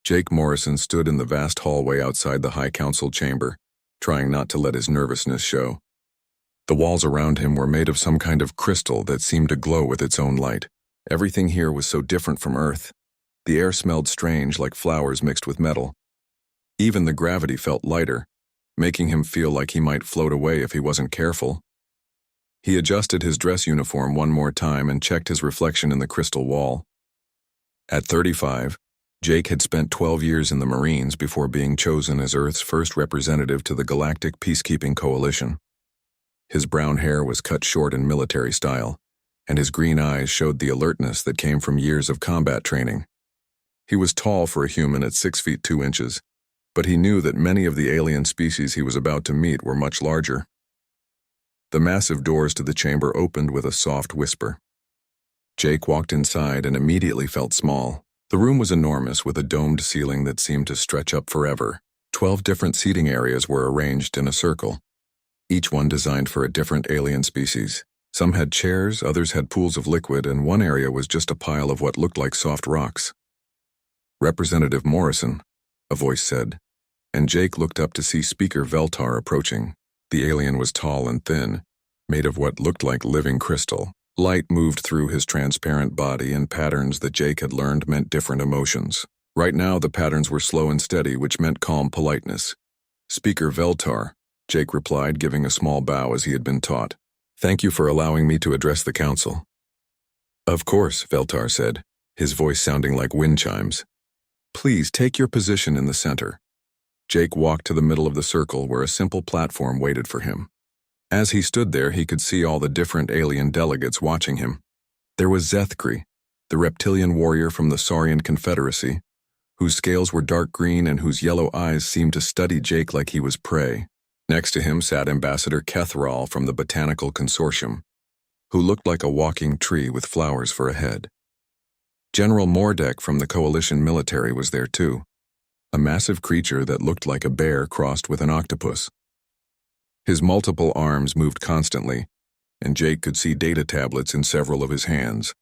Jake Morrison stood in the vast hallway outside the High Council chamber, trying not to let his nervousness show. The walls around him were made of some kind of crystal that seemed to glow with its own light. Everything here was so different from Earth. The air smelled strange, like flowers mixed with metal. Even the gravity felt lighter, making him feel like he might float away if he wasn't careful. He adjusted his dress uniform one more time and checked his reflection in the crystal wall. At 35, Jake had spent 12 years in the Marines before being chosen as Earth's first representative to the Galactic Peacekeeping Coalition. His brown hair was cut short in military style, and his green eyes showed the alertness that came from years of combat training. He was tall for a human at 6 feet 2 inches, but he knew that many of the alien species he was about to meet were much larger. The massive doors to the chamber opened with a soft whisper. Jake walked inside and immediately felt small. The room was enormous, with a domed ceiling that seemed to stretch up forever. 12 different seating areas were arranged in a circle, each one designed for a different alien species. Some had chairs, others had pools of liquid, and one area was just a pile of what looked like soft rocks. "Representative Morrison," a voice said, and Jake looked up to see Speaker Veltar approaching. The alien was tall and thin, made of what looked like living crystal. Light moved through his transparent body in patterns that Jake had learned meant different emotions. Right now, the patterns were slow and steady, which meant calm politeness. "Speaker Veltar," Jake replied, giving a small bow as he had been taught. "Thank you for allowing me to address the council." "Of course," Veltar said, his voice sounding like wind chimes. "Please take your position in the center." Jake walked to the middle of the circle where a simple platform waited for him. As he stood there, he could see all the different alien delegates watching him. There was Zethkri, the reptilian warrior from the Saurian Confederacy, whose scales were dark green and whose yellow eyes seemed to study Jake like he was prey. Next to him sat Ambassador Kethral from the Botanical Consortium, who looked like a walking tree with flowers for a head. General Mordek from the Coalition military was there too, a massive creature that looked like a bear crossed with an octopus. His multiple arms moved constantly, and Jake could see data tablets in several of his hands.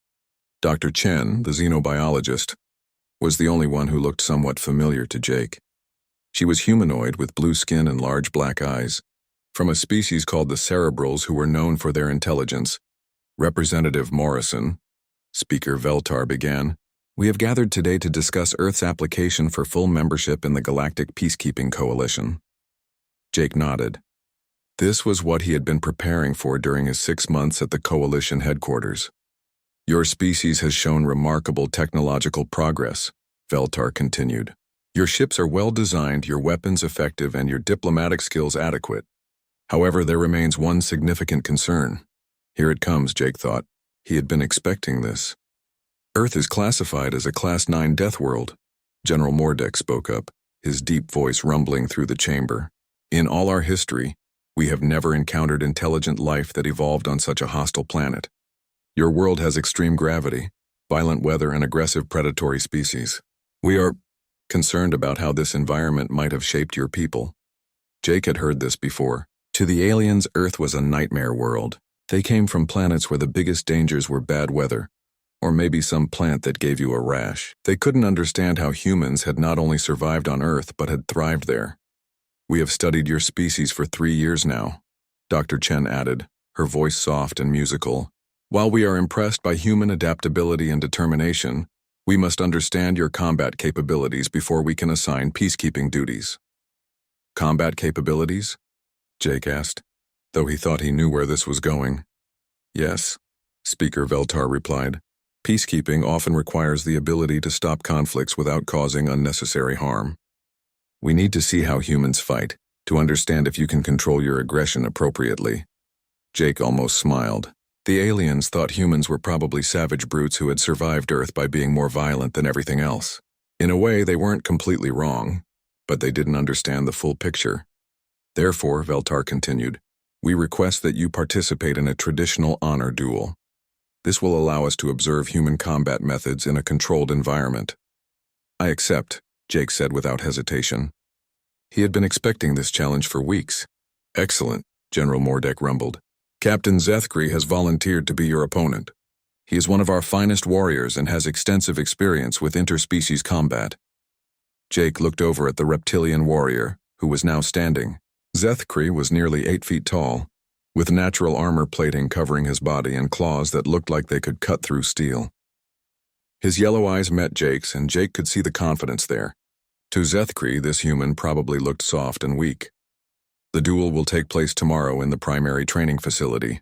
Dr. Chen, the xenobiologist, was the only one who looked somewhat familiar to Jake. She was humanoid with blue skin and large black eyes, from a species called the Cerebrals, who were known for their intelligence. "Representative Morrison," Speaker Veltar began, "we have gathered today to discuss Earth's application for full membership in the Galactic Peacekeeping Coalition." Jake nodded. This was what he had been preparing for during his 6 months at the Coalition headquarters. "Your species has shown remarkable technological progress," Veltar continued. "Your ships are well designed, your weapons effective, and your diplomatic skills adequate. However, there remains one significant concern." Here it comes, Jake thought. He had been expecting this. "Earth is classified as a Class 9 death world," General Mordek spoke up, his deep voice rumbling through the chamber. "In all our history, we have never encountered intelligent life that evolved on such a hostile planet. Your world has extreme gravity, violent weather, and aggressive predatory species. We are concerned about how this environment might have shaped your people." Jake had heard this before. To the aliens, Earth was a nightmare world. They came from planets where the biggest dangers were bad weather, or maybe some plant that gave you a rash. They couldn't understand how humans had not only survived on Earth but had thrived there. "We have studied your species for 3 years now," Dr. Chen added, her voice soft and musical. "While we are impressed by human adaptability and determination, we must understand your combat capabilities before we can assign peacekeeping duties." "Combat capabilities?" Jake asked, though he thought he knew where this was going. "Yes," Speaker Veltar replied. "Peacekeeping often requires the ability to stop conflicts without causing unnecessary harm. We need to see how humans fight, to understand if you can control your aggression appropriately." Jake almost smiled. The aliens thought humans were probably savage brutes who had survived Earth by being more violent than everything else. In a way, they weren't completely wrong, but they didn't understand the full picture. "Therefore," Veltar continued, "we request that you participate in a traditional honor duel. This will allow us to observe human combat methods in a controlled environment." "I accept," Jake said without hesitation. He had been expecting this challenge for weeks. "Excellent," General Mordek rumbled. "Captain Zethkri has volunteered to be your opponent. He is one of our finest warriors and has extensive experience with interspecies combat." Jake looked over at the reptilian warrior, who was now standing. Zethkri was nearly 8 feet tall, with natural armor plating covering his body and claws that looked like they could cut through steel. His yellow eyes met Jake's, and Jake could see the confidence there. To Zethkri, this human probably looked soft and weak. The duel will take place tomorrow in the primary training facility,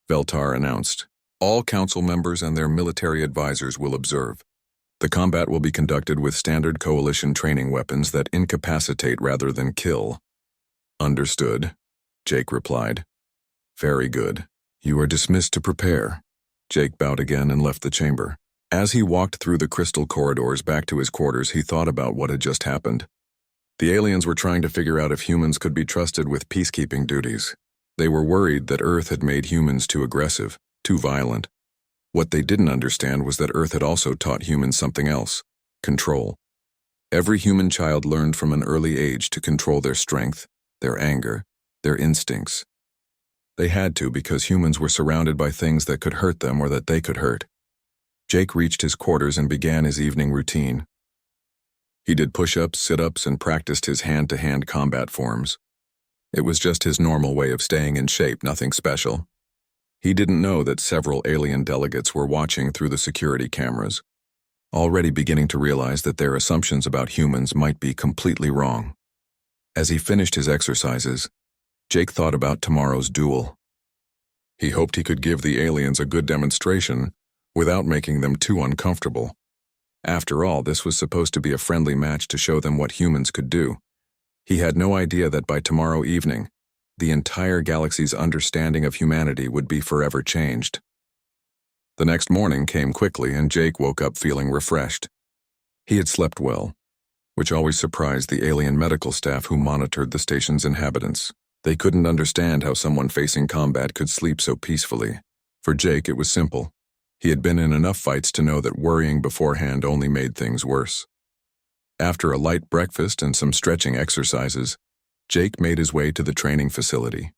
Veltar announced. All council members and their military advisors will observe. The combat will be conducted with standard coalition training weapons that incapacitate rather than kill. Understood, Jake replied. Very good. You are dismissed to prepare. Jake bowed again and left the chamber. As he walked through the crystal corridors back to his quarters, he thought about what had just happened. The aliens were trying to figure out if humans could be trusted with peacekeeping duties. They were worried that Earth had made humans too aggressive, too violent. What they didn't understand was that Earth had also taught humans something else: control. Every human child learned from an early age to control their strength, their anger, their instincts. They had to because humans were surrounded by things that could hurt them or that they could hurt. Jake reached his quarters and began his evening routine. He did push-ups, sit-ups, and practiced his hand-to-hand combat forms. It was just his normal way of staying in shape, nothing special. He didn't know that several alien delegates were watching through the security cameras, already beginning to realize that their assumptions about humans might be completely wrong. As he finished his exercises, Jake thought about tomorrow's duel. He hoped he could give the aliens a good demonstration without making them too uncomfortable. After all, this was supposed to be a friendly match to show them what humans could do. He had no idea that by tomorrow evening, the entire galaxy's understanding of humanity would be forever changed. The next morning came quickly, and Jake woke up feeling refreshed. He had slept well, which always surprised the alien medical staff who monitored the station's inhabitants. They couldn't understand how someone facing combat could sleep so peacefully. For Jake, it was simple. He had been in enough fights to know that worrying beforehand only made things worse. After a light breakfast and some stretching exercises, Jake made his way to the training facility.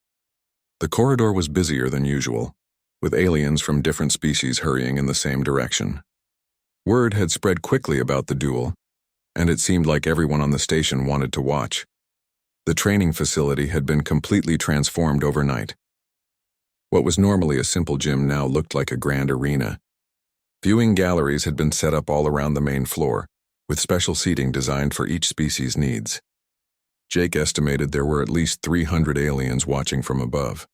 The corridor was busier than usual, with aliens from different species hurrying in the same direction. Word had spread quickly about the duel, and it seemed like everyone on the station wanted to watch. The training facility had been completely transformed overnight. What was normally a simple gym now looked like a grand arena. Viewing galleries had been set up all around the main floor, with special seating designed for each species' needs. Jake estimated there were at least 300 aliens watching from above.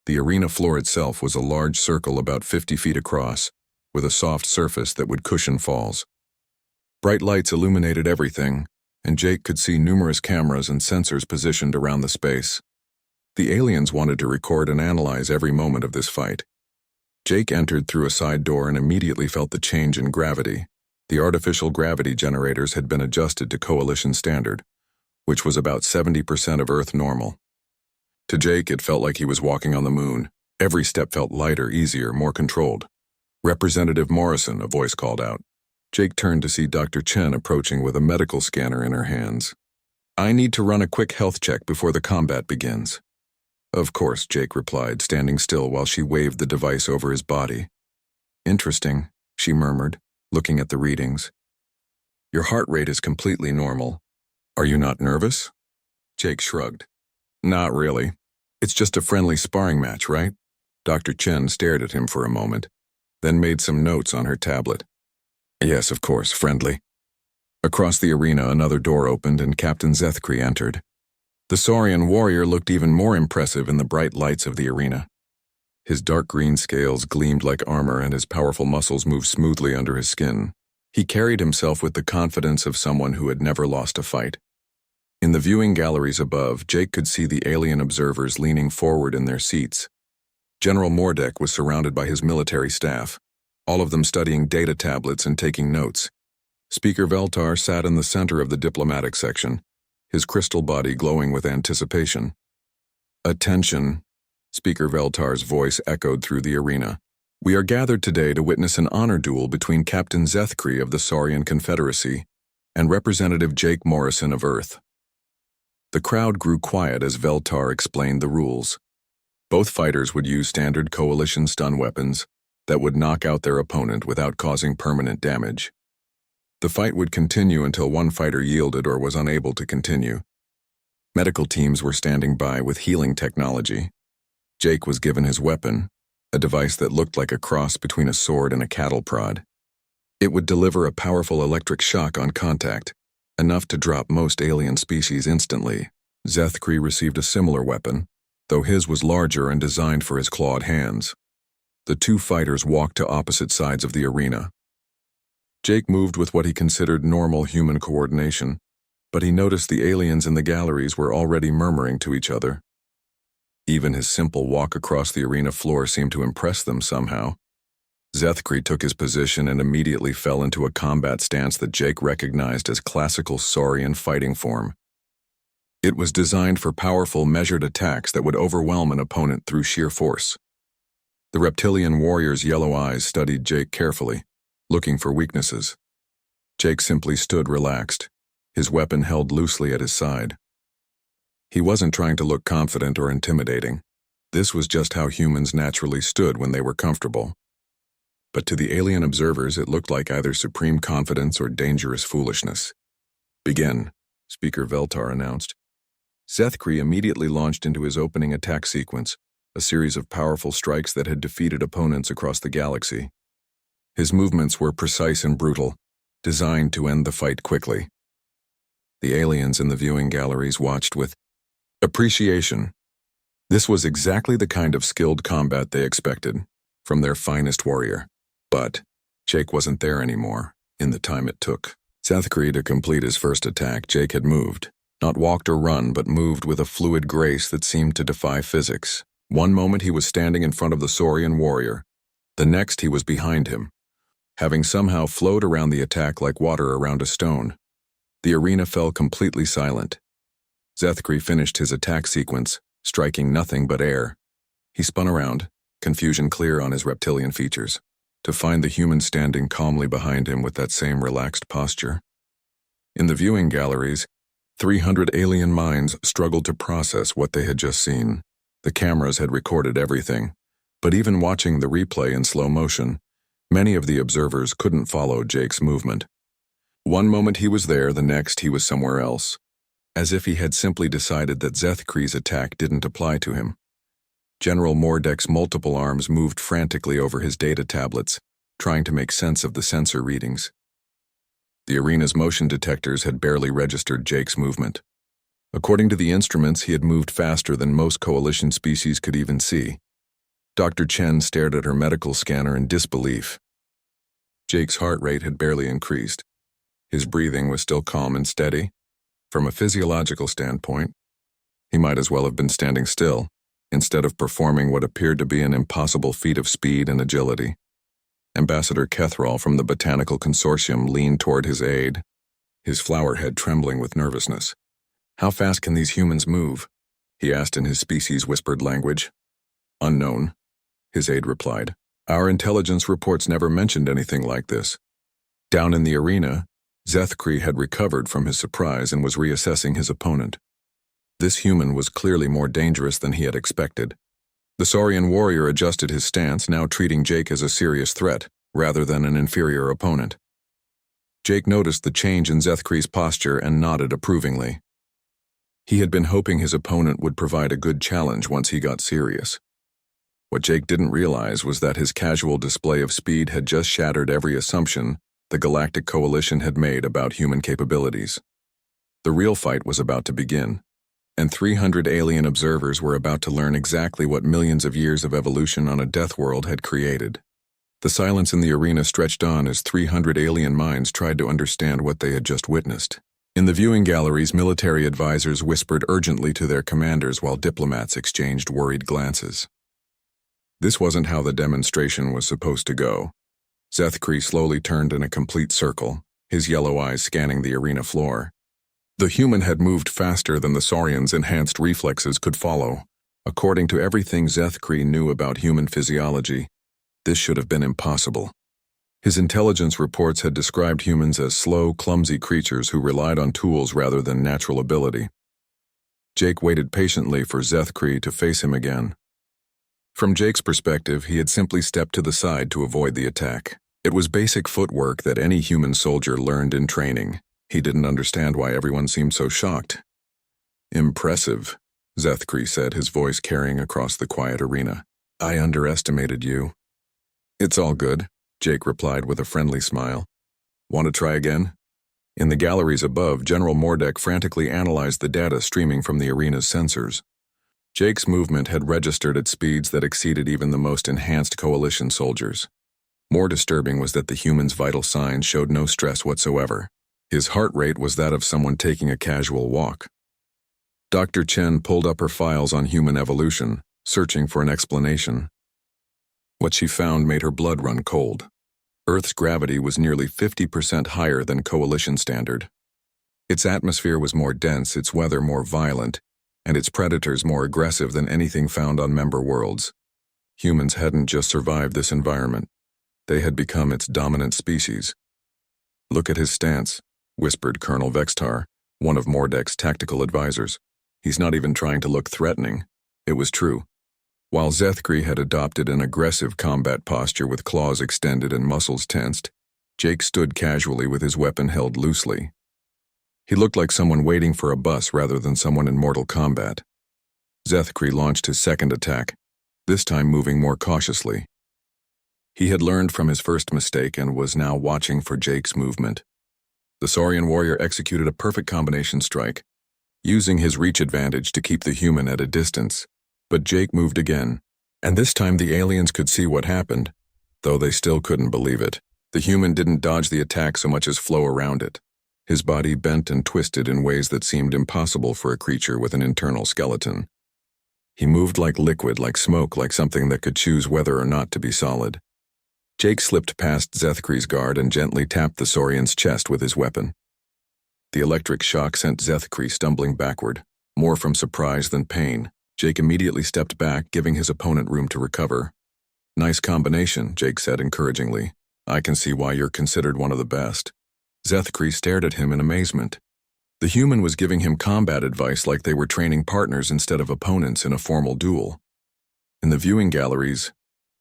The arena floor itself was a large circle about 50 feet across, with a soft surface that would cushion falls. Bright lights illuminated everything, and Jake could see numerous cameras and sensors positioned around the space. The aliens wanted to record and analyze every moment of this fight. Jake entered through a side door and immediately felt the change in gravity. The artificial gravity generators had been adjusted to coalition standard, which was about 70% of Earth normal. To Jake, it felt like he was walking on the moon. Every step felt lighter, easier, more controlled. "Representative Morrison," a voice called out. Jake turned to see Dr. Chen approaching with a medical scanner in her hands. "I need to run a quick health check before the combat begins." "Of course," Jake replied, standing still while she waved the device over his body. "Interesting," she murmured, looking at the readings. "Your heart rate is completely normal. Are you not nervous?" Jake shrugged. "Not really. It's just a friendly sparring match, right?" Dr. Chen stared at him for a moment, then made some notes on her tablet. "Yes, of course, friendly." Across the arena, another door opened and Captain Zethkri entered. The Saurian warrior looked even more impressive in the bright lights of the arena. His dark green scales gleamed like armor and his powerful muscles moved smoothly under his skin. He carried himself with the confidence of someone who had never lost a fight. In the viewing galleries above, Jake could see the alien observers leaning forward in their seats. General Mordek was surrounded by his military staff, all of them studying data tablets and taking notes. Speaker Veltar sat in the center of the diplomatic section, his crystal body glowing with anticipation. "Attention," Speaker Veltar's voice echoed through the arena. "We are gathered today to witness an honor duel between Captain Zethkri of the Saurian Confederacy and Representative Jake Morrison of Earth." The crowd grew quiet as Veltar explained the rules. Both fighters would use standard coalition stun weapons that would knock out their opponent without causing permanent damage. The fight would continue until one fighter yielded or was unable to continue. Medical teams were standing by with healing technology. Jake was given his weapon, a device that looked like a cross between a sword and a cattle prod. It would deliver a powerful electric shock on contact, enough to drop most alien species instantly. Zethkri received a similar weapon, though his was larger and designed for his clawed hands. The two fighters walked to opposite sides of the arena. Jake moved with what he considered normal human coordination, but he noticed the aliens in the galleries were already murmuring to each other. Even his simple walk across the arena floor seemed to impress them somehow. Zethkri took his position and immediately fell into a combat stance that Jake recognized as classical Saurian fighting form. It was designed for powerful, measured attacks that would overwhelm an opponent through sheer force. The reptilian warrior's yellow eyes studied Jake carefully, looking for weaknesses. Jake simply stood relaxed, his weapon held loosely at his side. He wasn't trying to look confident or intimidating. This was just how humans naturally stood when they were comfortable. But to the alien observers, it looked like either supreme confidence or dangerous foolishness. "Begin," Speaker Veltar announced. Zethkri immediately launched into his opening attack sequence, a series of powerful strikes that had defeated opponents across the galaxy. His movements were precise and brutal, designed to end the fight quickly. The aliens in the viewing galleries watched with appreciation. This was exactly the kind of skilled combat they expected from their finest warrior. But Jake wasn't there anymore, in the time it took. Zethkri to complete his first attack, Jake had moved. Not walked or run, but moved with a fluid grace that seemed to defy physics. One moment he was standing in front of the Saurian warrior. The next he was behind him, having somehow flowed around the attack like water around a stone. The arena fell completely silent. Zethkri finished his attack sequence, striking nothing but air. He spun around, confusion clear on his reptilian features, to find the human standing calmly behind him with that same relaxed posture. In the viewing galleries, 300 alien minds struggled to process what they had just seen. The cameras had recorded everything, but even watching the replay in slow motion, many of the observers couldn't follow Jake's movement. One moment he was there, the next he was somewhere else, as if he had simply decided that Zethkri's attack didn't apply to him. General Mordek's multiple arms moved frantically over his data tablets, trying to make sense of the sensor readings. The arena's motion detectors had barely registered Jake's movement. According to the instruments, he had moved faster than most coalition species could even see. Dr. Chen stared at her medical scanner in disbelief. Jake's heart rate had barely increased. His breathing was still calm and steady. From a physiological standpoint, he might as well have been standing still, instead of performing what appeared to be an impossible feat of speed and agility. Ambassador Kethrall from the Botanical Consortium leaned toward his aide, his flower head trembling with nervousness. "How fast can these humans move?" he asked in his species-whispered language. "Unknown," his aide replied. "Our intelligence reports never mentioned anything like this." Down in the arena, Zethkri had recovered from his surprise and was reassessing his opponent. This human was clearly more dangerous than he had expected. The Saurian warrior adjusted his stance, now treating Jake as a serious threat, rather than an inferior opponent. Jake noticed the change in Zethkri's posture and nodded approvingly. He had been hoping his opponent would provide a good challenge once he got serious. What Jake didn't realize was that his casual display of speed had just shattered every assumption the Galactic Coalition had made about human capabilities. The real fight was about to begin, and 300 alien observers were about to learn exactly what millions of years of evolution on a death world had created. The silence in the arena stretched on as 300 alien minds tried to understand what they had just witnessed. In the viewing galleries, military advisors whispered urgently to their commanders while diplomats exchanged worried glances. This wasn't how the demonstration was supposed to go. Zethkri slowly turned in a complete circle, his yellow eyes scanning the arena floor. The human had moved faster than the Saurian's enhanced reflexes could follow. According to everything Zethkri knew about human physiology, this should have been impossible. His intelligence reports had described humans as slow, clumsy creatures who relied on tools rather than natural ability. Jake waited patiently for Zethkri to face him again. From Jake's perspective, he had simply stepped to the side to avoid the attack. It was basic footwork that any human soldier learned in training. He didn't understand why everyone seemed so shocked. "Impressive," Zethkri said, his voice carrying across the quiet arena. "I underestimated you." "It's all good," Jake replied with a friendly smile. "Want to try again?" In the galleries above, General Mordek frantically analyzed the data streaming from the arena's sensors. Jake's movement had registered at speeds that exceeded even the most enhanced coalition soldiers. More disturbing was that the human's vital signs showed no stress whatsoever. His heart rate was that of someone taking a casual walk. Dr. Chen pulled up her files on human evolution, searching for an explanation. What she found made her blood run cold. Earth's gravity was nearly 50% higher than coalition standard. Its atmosphere was more dense, its weather more violent, and its predators more aggressive than anything found on member worlds. Humans hadn't just survived this environment. They had become its dominant species. "Look at his stance," whispered Colonel Vextar, one of Mordek's tactical advisors. "He's not even trying to look threatening." It was true. While Zethkri had adopted an aggressive combat posture with claws extended and muscles tensed, Jake stood casually with his weapon held loosely. He looked like someone waiting for a bus rather than someone in mortal combat. Zethkri launched his second attack, this time moving more cautiously. He had learned from his first mistake and was now watching for Jake's movement. The Saurian warrior executed a perfect combination strike, using his reach advantage to keep the human at a distance. But Jake moved again, and this time the aliens could see what happened, though they still couldn't believe it. The human didn't dodge the attack so much as flow around it. His body bent and twisted in ways that seemed impossible for a creature with an internal skeleton. He moved like liquid, like smoke, like something that could choose whether or not to be solid. Jake slipped past Zethkri's guard and gently tapped the Saurian's chest with his weapon. The electric shock sent Zethkri stumbling backward, more from surprise than pain. Jake immediately stepped back, giving his opponent room to recover. "Nice combination," Jake said encouragingly. "I can see why you're considered one of the best." Zethkri stared at him in amazement. The human was giving him combat advice like they were training partners instead of opponents in a formal duel. In the viewing galleries,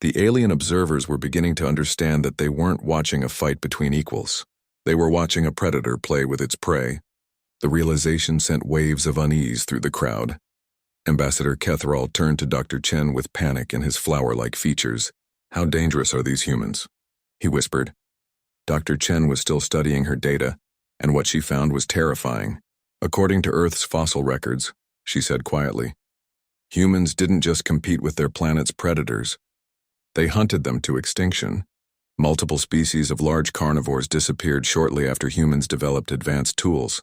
the alien observers were beginning to understand that they weren't watching a fight between equals. They were watching a predator play with its prey. The realization sent waves of unease through the crowd. Ambassador Kethral turned to Dr. Chen with panic in his flower-like features. "How dangerous are these humans?" he whispered. Dr. Chen was still studying her data, and what she found was terrifying. "According to Earth's fossil records," she said quietly, "humans didn't just compete with their planet's predators. They hunted them to extinction. Multiple species of large carnivores disappeared shortly after humans developed advanced tools."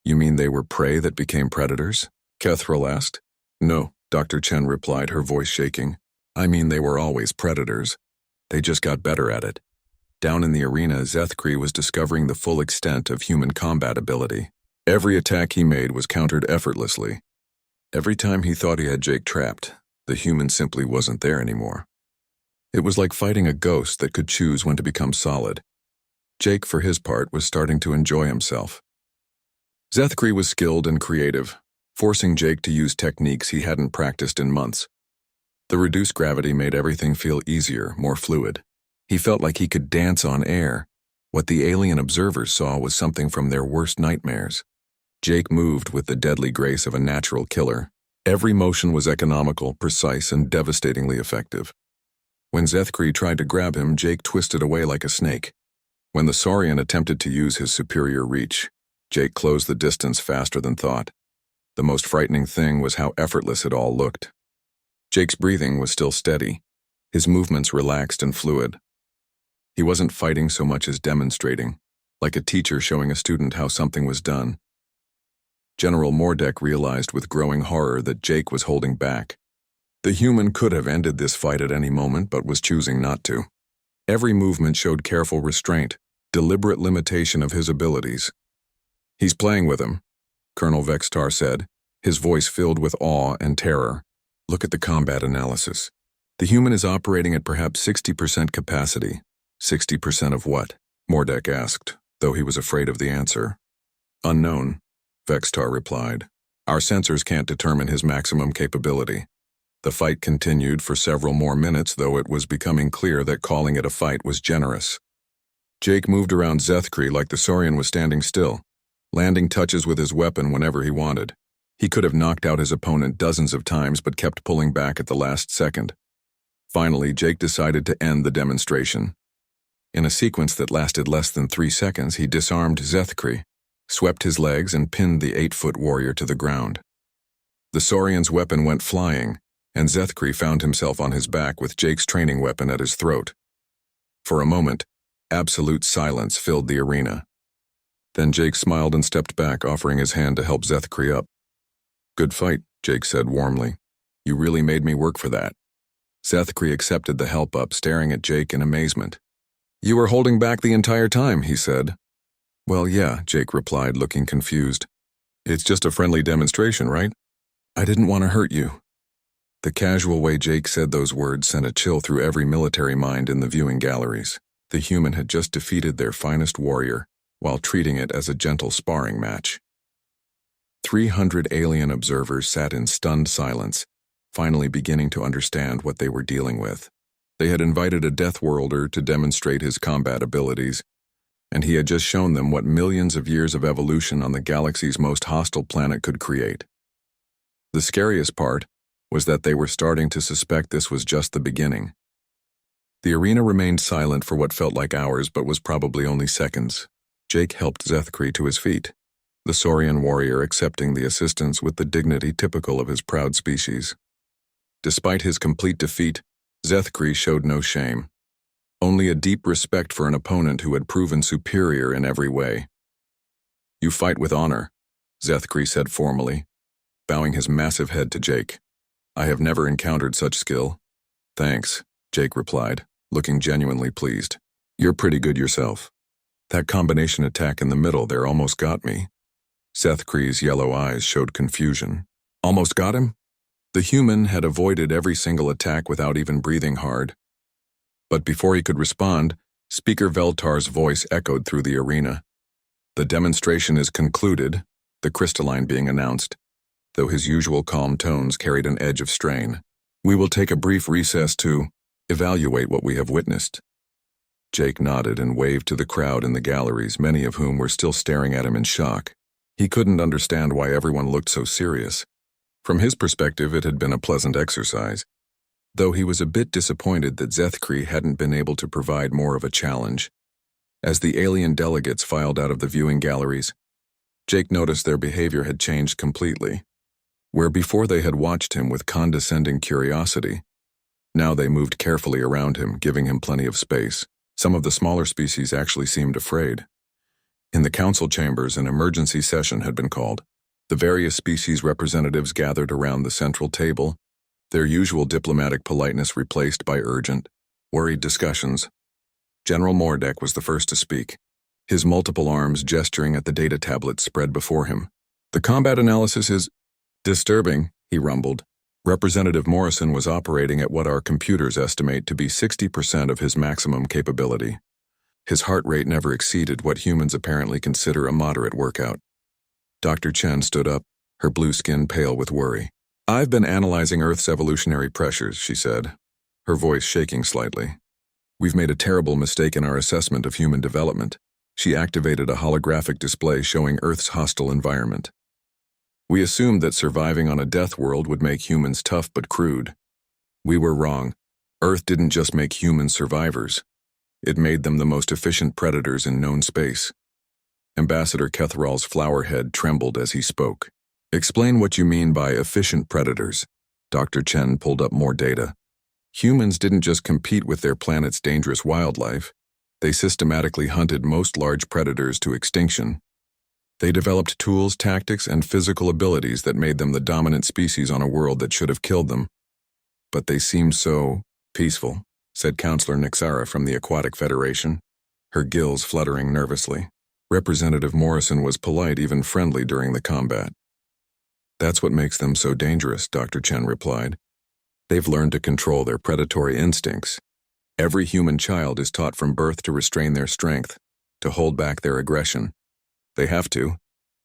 "You mean they were prey that became predators?" Kethral asked. "No," Dr. Chen replied, her voice shaking. "I mean they were always predators. They just got better at it." Down in the arena, Zethkri was discovering the full extent of human combat ability. Every attack he made was countered effortlessly. Every time he thought he had Jake trapped, the human simply wasn't there anymore. It was like fighting a ghost that could choose when to become solid. Jake, for his part, was starting to enjoy himself. Zethkri was skilled and creative, forcing Jake to use techniques he hadn't practiced in months. The reduced gravity made everything feel easier, more fluid. He felt like he could dance on air. What the alien observers saw was something from their worst nightmares. Jake moved with the deadly grace of a natural killer. Every motion was economical, precise, and devastatingly effective. When Zethkri tried to grab him, Jake twisted away like a snake. When the Saurian attempted to use his superior reach, Jake closed the distance faster than thought. The most frightening thing was how effortless it all looked. Jake's breathing was still steady, his movements relaxed and fluid. He wasn't fighting so much as demonstrating, like a teacher showing a student how something was done. General Mordek realized with growing horror that Jake was holding back. The human could have ended this fight at any moment, but was choosing not to. Every movement showed careful restraint, deliberate limitation of his abilities. "He's playing with him," Colonel Vextar said, his voice filled with awe and terror. "Look at the combat analysis. The human is operating at perhaps 60% capacity." 60% of what? Mordek asked, though he was afraid of the answer. "Unknown," Vextar replied. "Our sensors can't determine his maximum capability." The fight continued for several more minutes, though it was becoming clear that calling it a fight was generous. Jake moved around Zethkri like the Saurian was standing still, landing touches with his weapon whenever he wanted. He could have knocked out his opponent dozens of times but kept pulling back at the last second. Finally, Jake decided to end the demonstration. In a sequence that lasted less than 3 seconds, he disarmed Zethkri, swept his legs, and pinned the 8-foot warrior to the ground. The Saurian's weapon went flying, and Zethkri found himself on his back with Jake's training weapon at his throat. For a moment, absolute silence filled the arena. Then Jake smiled and stepped back, offering his hand to help Zethkri up. "Good fight," Jake said warmly. "You really made me work for that." Zethkri accepted the help up, staring at Jake in amazement. "You were holding back the entire time," he said. "Well, yeah," Jake replied, looking confused. "It's just a friendly demonstration, right? I didn't want to hurt you." The casual way Jake said those words sent a chill through every military mind in the viewing galleries. The human had just defeated their finest warrior, while treating it as a gentle sparring match. 300 alien observers sat in stunned silence, finally beginning to understand what they were dealing with. They had invited a Deathworlder to demonstrate his combat abilities, and he had just shown them what millions of years of evolution on the galaxy's most hostile planet could create. The scariest part was that they were starting to suspect this was just the beginning. The arena remained silent for what felt like hours but was probably only seconds. Jake helped Zethkri to his feet, the Saurian warrior accepting the assistance with the dignity typical of his proud species. Despite his complete defeat, Zethkri showed no shame, only a deep respect for an opponent who had proven superior in every way. "You fight with honor," Zethkri said formally, bowing his massive head to Jake. "I have never encountered such skill." "Thanks," Jake replied, looking genuinely pleased. "You're pretty good yourself. That combination attack in the middle there almost got me." Zethkri's yellow eyes showed confusion. "Almost got him?" The human had avoided every single attack without even breathing hard. But before he could respond, Speaker Veltar's voice echoed through the arena. "The demonstration is concluded," the crystalline being announced, though his usual calm tones carried an edge of strain. "We will take a brief recess to evaluate what we have witnessed." Jake nodded and waved to the crowd in the galleries, many of whom were still staring at him in shock. He couldn't understand why everyone looked so serious. From his perspective, it had been a pleasant exercise, though he was a bit disappointed that Zethkri hadn't been able to provide more of a challenge. As the alien delegates filed out of the viewing galleries, Jake noticed their behavior had changed completely. Where before they had watched him with condescending curiosity, now they moved carefully around him, giving him plenty of space. Some of the smaller species actually seemed afraid. In the council chambers, an emergency session had been called. The various species representatives gathered around the central table, their usual diplomatic politeness replaced by urgent, worried discussions. General Mordek was the first to speak, his multiple arms gesturing at the data tablets spread before him. "The combat analysis is disturbing," he rumbled. Representative Morrison was operating at what our computers estimate to be 60% of his maximum capability. His heart rate never exceeded what humans apparently consider a moderate workout. Dr. Chen stood up, her blue skin pale with worry. "I've been analyzing Earth's evolutionary pressures," she said, her voice shaking slightly. "We've made a terrible mistake in our assessment of human development." She activated a holographic display showing Earth's hostile environment. "We assumed that surviving on a death world would make humans tough but crude. We were wrong. Earth didn't just make humans survivors. It made them the most efficient predators in known space." Ambassador Kethral's flower head trembled as he spoke. "Explain what you mean by efficient predators." Dr. Chen pulled up more data. "Humans didn't just compete with their planet's dangerous wildlife. They systematically hunted most large predators to extinction. They developed tools, tactics, and physical abilities that made them the dominant species on a world that should have killed them. But they seemed so peaceful," said Counselor Nixara from the Aquatic Federation, her gills fluttering nervously. Representative Morrison was polite, even friendly during the combat. "That's what makes them so dangerous," Dr. Chen replied. "They've learned to control their predatory instincts. Every human child is taught from birth to restrain their strength, to hold back their aggression. They have to,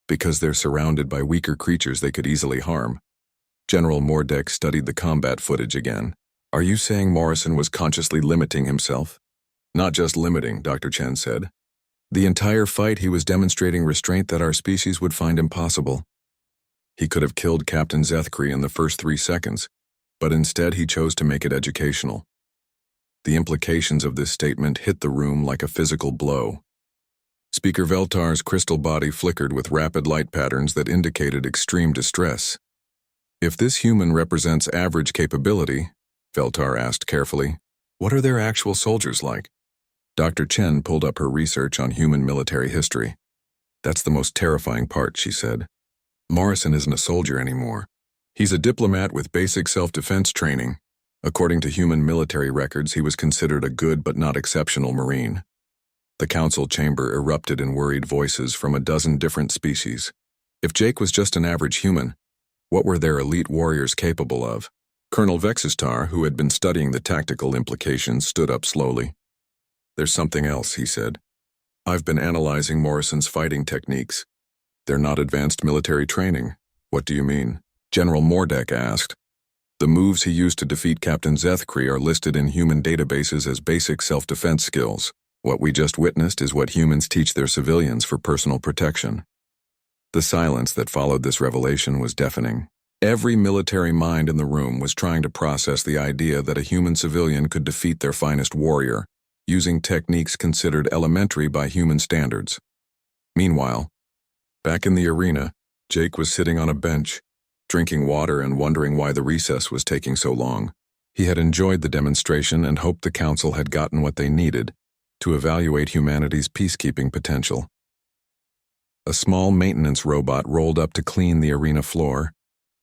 because they're surrounded by weaker creatures they could easily harm." General Mordek studied the combat footage again. "Are you saying Morrison was consciously limiting himself?" Not just limiting, Dr. Chen said. The entire fight he was demonstrating restraint that our species would find impossible. He could have killed Captain Zethkri in the first 3 seconds, but instead he chose to make it educational. The implications of this statement hit the room like a physical blow. Speaker Veltar's crystal body flickered with rapid light patterns that indicated extreme distress. If this human represents average capability, Veltar asked carefully, what are their actual soldiers like? Dr. Chen pulled up her research on human military history. That's the most terrifying part, she said. Morrison isn't a soldier anymore. He's a diplomat with basic self-defense training. According to human military records, he was considered a good but not exceptional Marine. The council chamber erupted in worried voices from a dozen different species. If Jake was just an average human, what were their elite warriors capable of? Colonel Vexistar, who had been studying the tactical implications, stood up slowly. There's something else, he said. I've been analyzing Morrison's fighting techniques. They're not advanced military training. What do you mean? General Mordek asked. The moves he used to defeat Captain Zethkri are listed in human databases as basic self-defense skills. What we just witnessed is what humans teach their civilians for personal protection. The silence that followed this revelation was deafening. Every military mind in the room was trying to process the idea that a human civilian could defeat their finest warrior, using techniques considered elementary by human standards. Meanwhile, back in the arena, Jake was sitting on a bench, drinking water and wondering why the recess was taking so long. He had enjoyed the demonstration and hoped the council had gotten what they needed to evaluate humanity's peacekeeping potential. A small maintenance robot rolled up to clean the arena floor,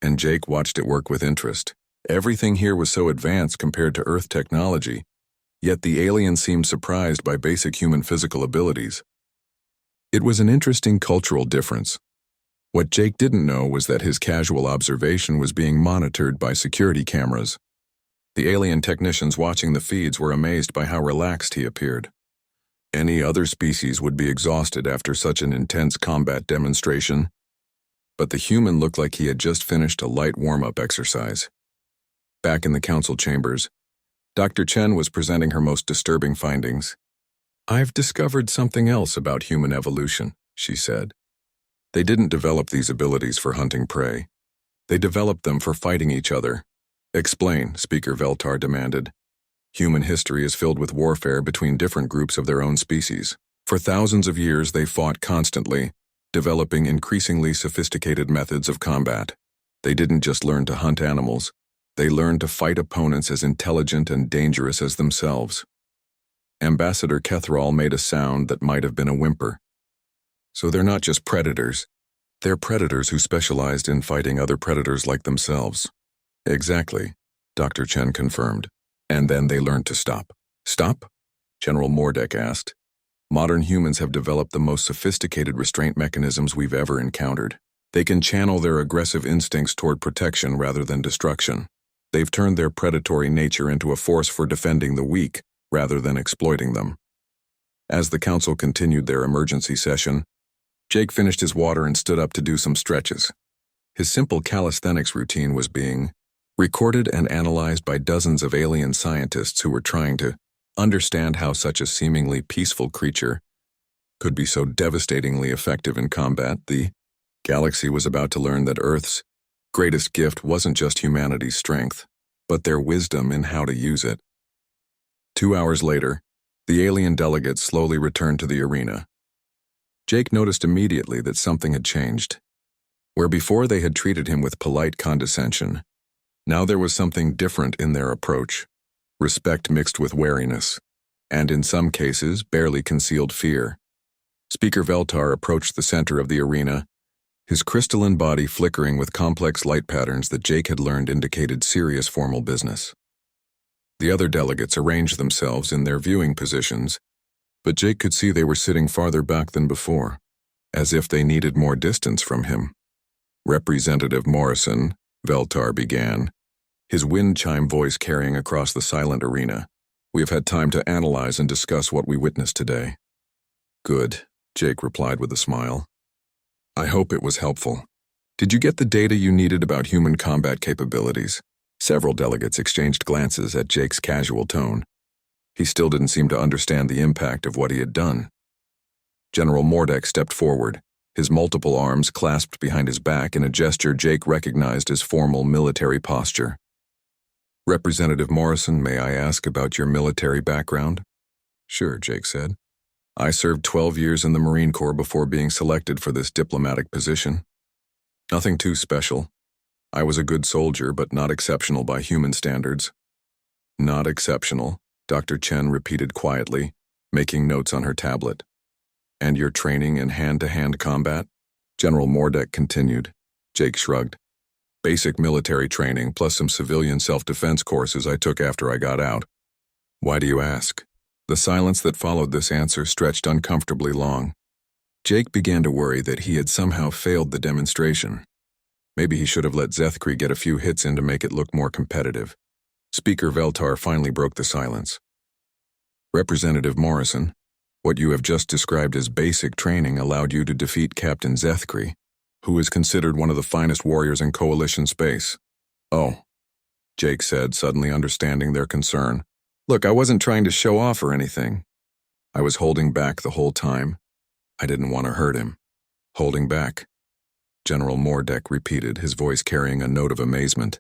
and Jake watched it work with interest. Everything here was so advanced compared to Earth technology, yet the alien seemed surprised by basic human physical abilities. It was an interesting cultural difference. What Jake didn't know was that his casual observation was being monitored by security cameras. The alien technicians watching the feeds were amazed by how relaxed he appeared. Any other species would be exhausted after such an intense combat demonstration, but the human looked like he had just finished a light warm-up exercise. Back in the council chambers, Dr. Chen was presenting her most disturbing findings. I've discovered something else about human evolution, she said. They didn't develop these abilities for hunting prey. They developed them for fighting each other. Explain, Speaker Veltar demanded. Human history is filled with warfare between different groups of their own species. For thousands of years, they fought constantly, developing increasingly sophisticated methods of combat. They didn't just learn to hunt animals. They learned to fight opponents as intelligent and dangerous as themselves. Ambassador Kethrall made a sound that might have been a whimper. So they're not just predators. They're predators who specialized in fighting other predators like themselves. Exactly, Dr. Chen confirmed. And then they learned to stop. Stop? General Mordek asked. Modern humans have developed the most sophisticated restraint mechanisms we've ever encountered. They can channel their aggressive instincts toward protection rather than destruction. They've turned their predatory nature into a force for defending the weak rather than exploiting them. As the council continued their emergency session, Jake finished his water and stood up to do some stretches. His simple calisthenics routine was being recorded and analyzed by dozens of alien scientists who were trying to understand how such a seemingly peaceful creature could be so devastatingly effective in combat. The galaxy was about to learn that Earth's greatest gift wasn't just humanity's strength, but their wisdom in how to use it. 2 hours later, the alien delegates slowly returned to the arena. Jake noticed immediately that something had changed. Where before they had treated him with polite condescension, now there was something different in their approach, respect mixed with wariness, and in some cases, barely concealed fear. Speaker Veltar approached the center of the arena, his crystalline body flickering with complex light patterns that Jake had learned indicated serious formal business. The other delegates arranged themselves in their viewing positions, but Jake could see they were sitting farther back than before, as if they needed more distance from him. Representative Morrison, Veltar began, his wind chime voice carrying across the silent arena. We have had time to analyze and discuss what we witnessed today. Good, Jake replied with a smile. I hope it was helpful. Did you get the data you needed about human combat capabilities? Several delegates exchanged glances at Jake's casual tone. He still didn't seem to understand the impact of what he had done. General Mordek stepped forward, his multiple arms clasped behind his back in a gesture Jake recognized as formal military posture. "Representative Morrison, may I ask about your military background?" "Sure," Jake said. "I served 12 years in the Marine Corps before being selected for this diplomatic position. Nothing too special. I was a good soldier, but not exceptional by human standards." "Not exceptional," Dr. Chen repeated quietly, making notes on her tablet. "And your training in hand-to-hand combat?" General Mordek continued. Jake shrugged. "Basic military training plus some civilian self-defense courses I took after I got out." "Why do you ask?" The silence that followed this answer stretched uncomfortably long. Jake began to worry that he had somehow failed the demonstration. Maybe he should have let Zethkri get a few hits in to make it look more competitive. Speaker Veltar finally broke the silence. "Representative Morrison, what you have just described as basic training allowed you to defeat Captain Zethkri, who is considered one of the finest warriors in Coalition space." "Oh," Jake said, suddenly understanding their concern. "Look, I wasn't trying to show off or anything. I was holding back the whole time. I didn't want to hurt him." "Holding back?" General Mordek repeated, his voice carrying a note of amazement.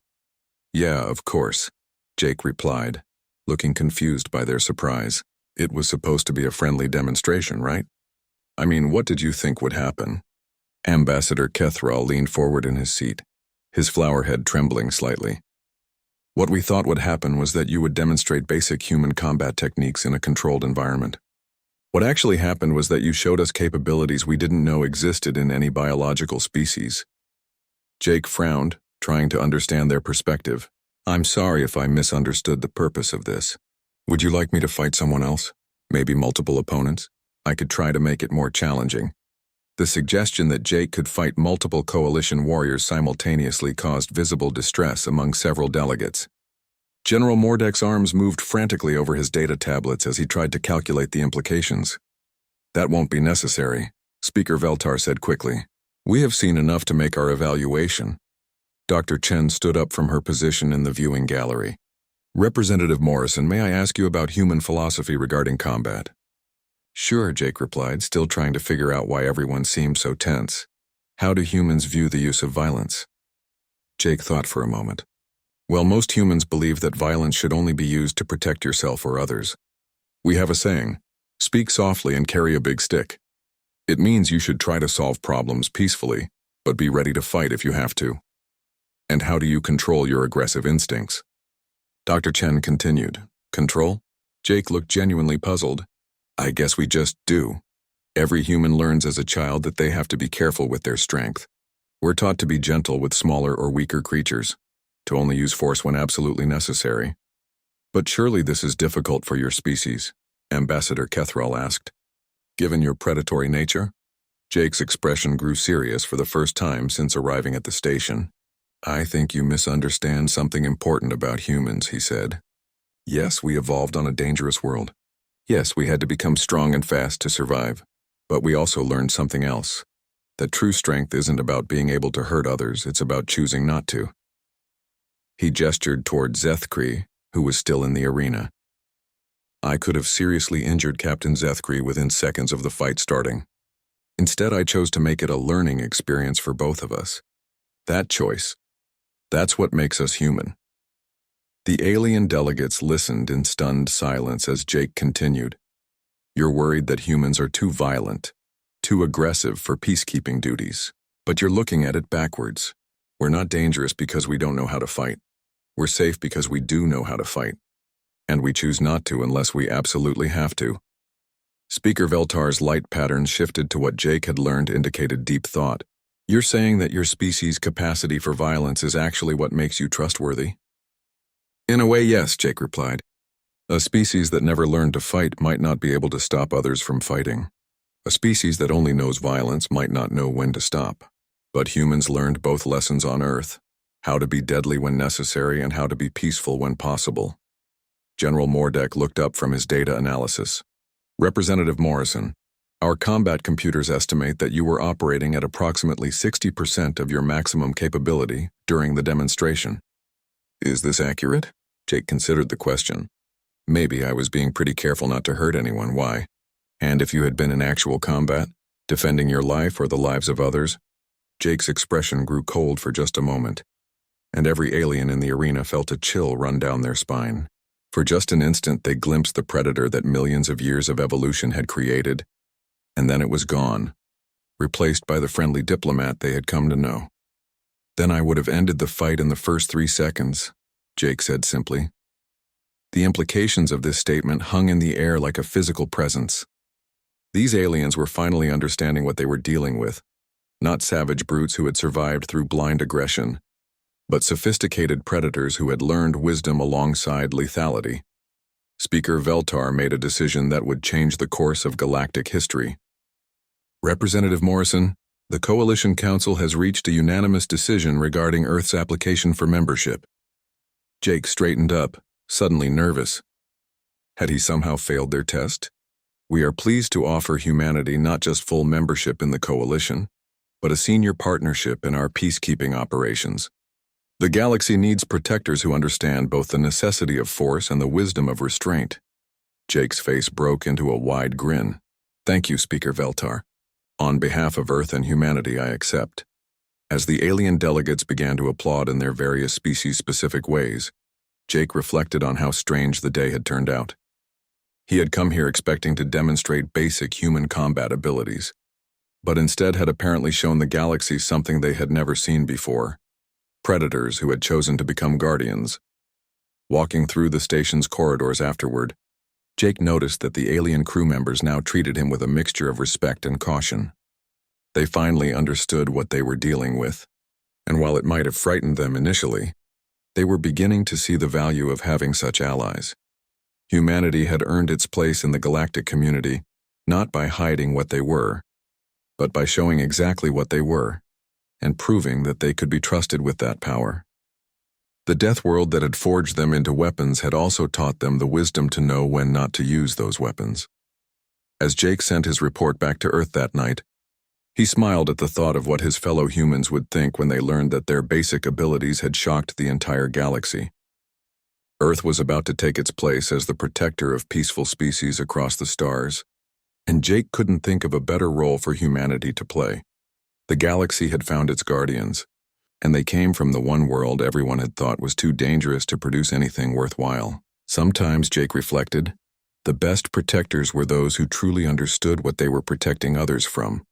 "Yeah, of course," Jake replied, looking confused by their surprise. "It was supposed to be a friendly demonstration, right? I mean, what did you think would happen?" Ambassador Kethral leaned forward in his seat, his flower head trembling slightly. "What we thought would happen was that you would demonstrate basic human combat techniques in a controlled environment. What actually happened was that you showed us capabilities we didn't know existed in any biological species." Jake frowned, trying to understand their perspective. "I'm sorry if I misunderstood the purpose of this. Would you like me to fight someone else? Maybe multiple opponents? I could try to make it more challenging." The suggestion that Jake could fight multiple coalition warriors simultaneously caused visible distress among several delegates. General Mordek's arms moved frantically over his data tablets as he tried to calculate the implications. "That won't be necessary," Speaker Veltar said quickly. "We have seen enough to make our evaluation." Dr. Chen stood up from her position in the viewing gallery. "Representative Morrison, may I ask you about human philosophy regarding combat?" "Sure," Jake replied, still trying to figure out why everyone seemed so tense. "How do humans view the use of violence?" Jake thought for a moment. "Well, most humans believe that violence should only be used to protect yourself or others. We have a saying, speak softly and carry a big stick. It means you should try to solve problems peacefully, but be ready to fight if you have to." "And how do you control your aggressive instincts?" Dr. Chen continued. "Control?" Jake looked genuinely puzzled. "I guess we just do. Every human learns as a child that they have to be careful with their strength. We're taught to be gentle with smaller or weaker creatures, to only use force when absolutely necessary." "But surely this is difficult for your species," Ambassador Kethral asked. "Given your predatory nature?" Jake's expression grew serious for the first time since arriving at the station. "I think you misunderstand something important about humans," he said. "Yes, we evolved on a dangerous world. Yes, we had to become strong and fast to survive. But we also learned something else. That true strength isn't about being able to hurt others, it's about choosing not to." He gestured toward Zethkri, who was still in the arena. "I could have seriously injured Captain Zethkri within seconds of the fight starting. Instead, I chose to make it a learning experience for both of us. That choice, that's what makes us human." The alien delegates listened in stunned silence as Jake continued. "You're worried that humans are too violent, too aggressive for peacekeeping duties. But you're looking at it backwards. We're not dangerous because we don't know how to fight. We're safe because we do know how to fight. And we choose not to unless we absolutely have to." Speaker Veltar's light patterns shifted to what Jake had learned indicated deep thought. "You're saying that your species' capacity for violence is actually what makes you trustworthy?" "In a way, yes," Jake replied. "A species that never learned to fight might not be able to stop others from fighting. A species that only knows violence might not know when to stop. But humans learned both lessons on Earth, how to be deadly when necessary and how to be peaceful when possible." General Mordek looked up from his data analysis. "Representative Morrison, our combat computers estimate that you were operating at approximately 60% of your maximum capability during the demonstration. Is this accurate?" Jake considered the question. Maybe I was being pretty careful not to hurt anyone, why? And if you had been in actual combat, defending your life or the lives of others? Jake's expression grew cold for just a moment, and every alien in the arena felt a chill run down their spine. For just an instant they glimpsed the predator that millions of years of evolution had created, and then it was gone, replaced by the friendly diplomat they had come to know. Then I would have ended the fight in the first 3 seconds, Jake said simply. The implications of this statement hung in the air like a physical presence. These aliens were finally understanding what they were dealing with, not savage brutes who had survived through blind aggression, but sophisticated predators who had learned wisdom alongside lethality. Speaker Veltar made a decision that would change the course of galactic history. Representative Morrison, the Coalition Council has reached a unanimous decision regarding Earth's application for membership. Jake straightened up, suddenly nervous. Had he somehow failed their test? We are pleased to offer humanity not just full membership in the Coalition, but a senior partnership in our peacekeeping operations. The galaxy needs protectors who understand both the necessity of force and the wisdom of restraint. Jake's face broke into a wide grin. Thank you, Speaker Veltar. On behalf of Earth and humanity, I accept. As the alien delegates began to applaud in their various species-specific ways, Jake reflected on how strange the day had turned out. He had come here expecting to demonstrate basic human combat abilities, but instead had apparently shown the galaxy something they had never seen before: predators who had chosen to become guardians. Walking through the station's corridors afterward, Jake noticed that the alien crew members now treated him with a mixture of respect and caution. They finally understood what they were dealing with, and while it might have frightened them initially, they were beginning to see the value of having such allies. Humanity had earned its place in the galactic community, not by hiding what they were, but by showing exactly what they were, and proving that they could be trusted with that power. The death world that had forged them into weapons had also taught them the wisdom to know when not to use those weapons. As Jake sent his report back to Earth that night, he smiled at the thought of what his fellow humans would think when they learned that their basic abilities had shocked the entire galaxy. Earth was about to take its place as the protector of peaceful species across the stars, and Jake couldn't think of a better role for humanity to play. The galaxy had found its guardians, and they came from the one world everyone had thought was too dangerous to produce anything worthwhile. Sometimes, Jake reflected, the best protectors were those who truly understood what they were protecting others from.